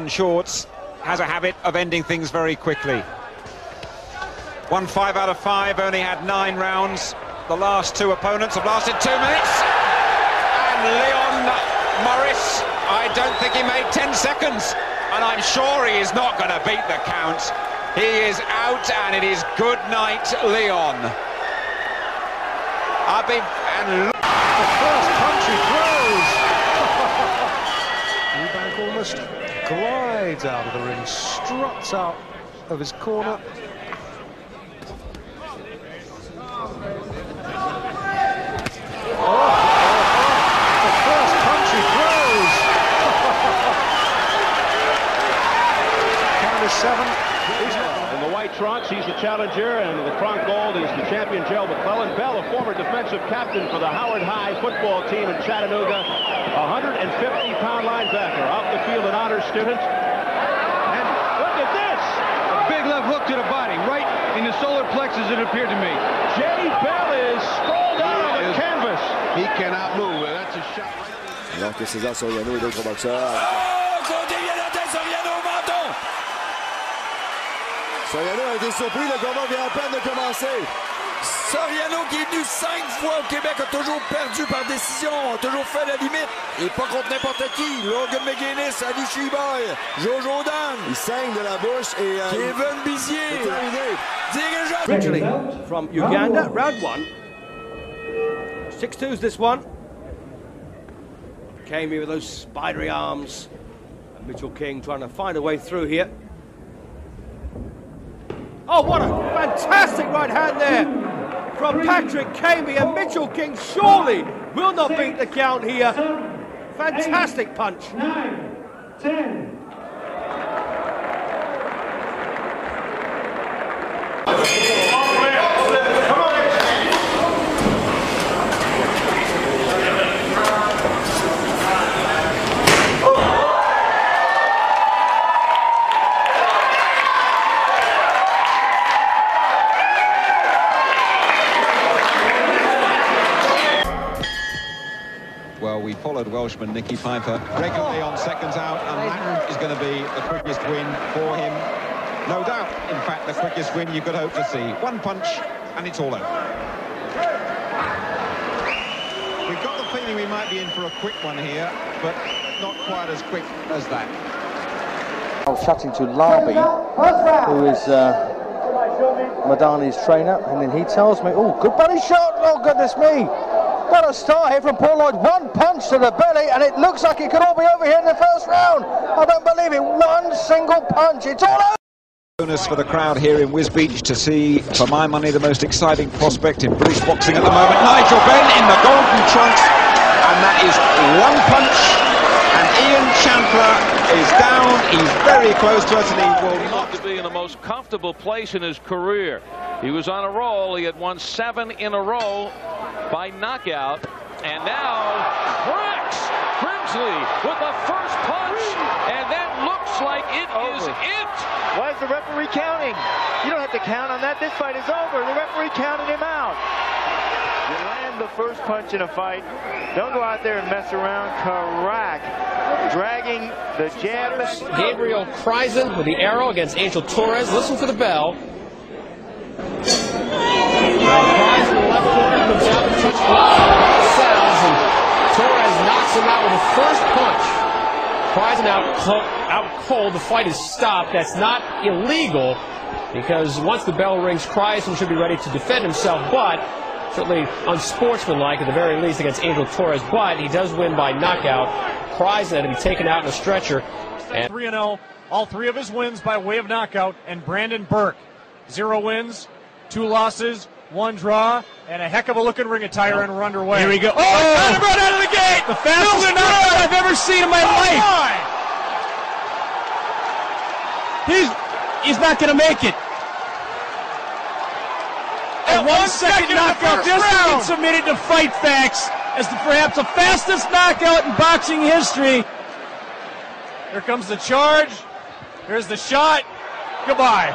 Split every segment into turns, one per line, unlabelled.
Shorts has a habit of ending things very quickly. Won 5 out of 5, only had 9 rounds. The last 2 opponents have lasted 2 minutes. And Leon Morris, I don't think he made 10 seconds. And I'm sure he is not going to beat the count. He is out, and it is good night, Leon. And
the first punch he throws. Eubank almost glides out of the ring, struts out of his corner. The first punch he throws. Count is 7.
In the white trunks, he's the challenger, and the trunk gold is the champion, Gerald McClellan. Bell, a former defensive captain for the Howard High football team in Chattanooga, 150-pound linebacker, off the field an honor student. And look at this!
A big left hook to the body, right in the solar plexus, it appeared to me.
Jay Bell is sprawled out on the canvas.
He cannot move. That's a shot right there.
Alors que César Soriano et d'autres boxeurs. Soriano a été surpris, le combat vient à peine de commencer.
Soriano qui est venu 5 fois au Québec a toujours perdu par décision, a toujours fait la limite. Et pas contre n'importe qui. Logan McGuinness, Ali Shiboy, Jojo Dan.
Il saigne de la bouche et
Kevin Bizier.
Terminé.
Originally from Uganda, round 1. 6-2's this one. Came here with those spidery arms. And Mitchell King trying to find a way through here. Oh, what a fantastic right hand there from Patrick Kamey, and Mitchell King surely will not beat the count here. Fantastic punch.
9, 10.
well, we followed Welshman Nicky Piper regularly on seconds out, and that is going to be the quickest win for him. No doubt, in fact, the quickest win you could hope to see. One punch, and it's all over. We've got the feeling we might be in for a quick one here, but not quite as quick as that.
I was chatting to Larby, who is Madani's trainer, and then he tells me, oh, good body shot, oh goodness me. What a start here from Paul Lloyd. One punch to the belly, and it looks like it could all be over here in the first round. I don't believe it. One single punch. It's all over.
Bonus for the crowd here in Wisbech to see, for my money, the most exciting prospect in British boxing at the moment. Nigel Benn in the golden trunks, and that is one punch. And Ian Chandler is down. He's very close to us, and he will
not to be in the most comfortable place in his career. He was on a roll. He had won 7 in a row by knockout, and now cracks Grimsley with the first punch, and that looks like it is it.
Why is the referee counting? You don't have to count on that. This fight is over. The referee counted him out. You land the first punch in a fight. Don't go out there and mess around. Crack. Dragging the jab.
Gabriel Kreisen with the arrow against Angel Torres. Listen for the bell. Kreisen in the left corner comes out and touch sounds, and Torres knocks him out with the first punch. Kreisen out cold. The fight is stopped. That's not illegal, because once the bell rings, Kreisen should be ready to defend himself, but certainly unsportsmanlike at the very least against Angel Torres. But he does win by knockout. Kreisen had to be taken out in a stretcher.
3-0, all 3 of his wins by way of knockout, and Brandon Burke, 0 wins, 2 losses, 1 draw, and a heck of a looking ring attire, and we're underway.
Here we go.
Oh! Got him right out of the gate!
The fastest knockout I've ever seen in my life. He's not going to make it. A 1 second knockout just been submitted to Fight Facts as perhaps the fastest knockout in boxing history.
Here comes the charge. Here's the shot. Goodbye.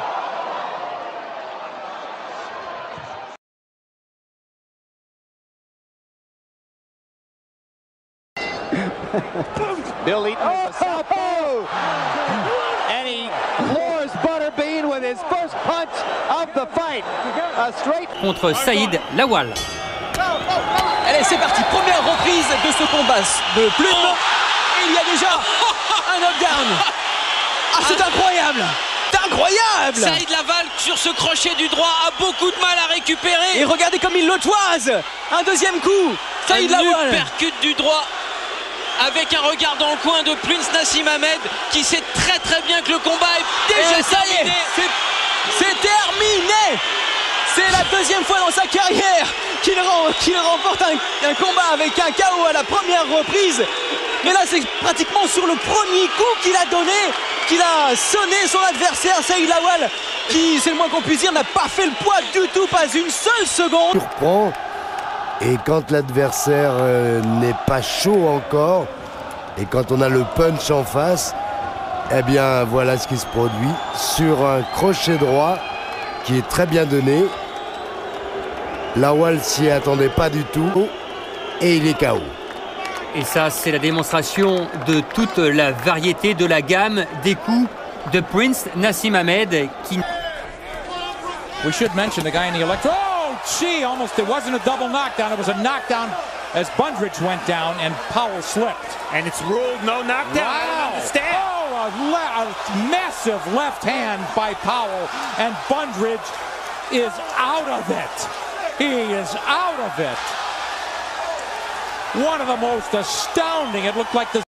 Bill Eaton and he floors Butterbean with his first punch of the fight. A straight
contre Saïd Lawal.
Allez, c'est parti, première reprise de ce combat de plume. Et il y a déjà un knockdown. Ah, c'est incroyable! C'est incroyable!
Saïd Lawal sur ce crochet du droit a beaucoup de mal à récupérer.
Et regardez comme il le toise. Un deuxième coup. Saïd Lawal
percute du droit avec un regard dans le coin de Prince Nassim Hamed qui sait très très bien que le combat est déjà terminé.
C'est terminé. C'est la deuxième fois dans sa carrière qu'il remporte un combat avec un KO à la première reprise. Mais là, c'est pratiquement sur le premier coup qu'il a donné, qu'il a sonné son adversaire, Saïd Lawal, qui, c'est le moins qu'on puisse dire, n'a pas fait le poids du tout, pas une seule seconde.
Surprend, et quand l'adversaire n'est pas chaud encore, et quand on a le punch en face, eh bien voilà ce qui se produit sur un crochet droit qui est très bien donné. Lawal s'y attendait pas du tout, et il est KO.
Et ça, c'est la démonstration de toute la variété de la gamme des coups de Prince Nassim Hamed qui...
We should mention the guy in the electro. Oh, gee, almost it wasn't a double knockdown. It was a knockdown as Bundridge went down and Powell slipped.
And it's ruled no knockdown.
Wow.
I don't understand.
Oh, a massive left hand by Powell, and Bundridge is out of it. He is out of it. One of the most astounding, it looked like the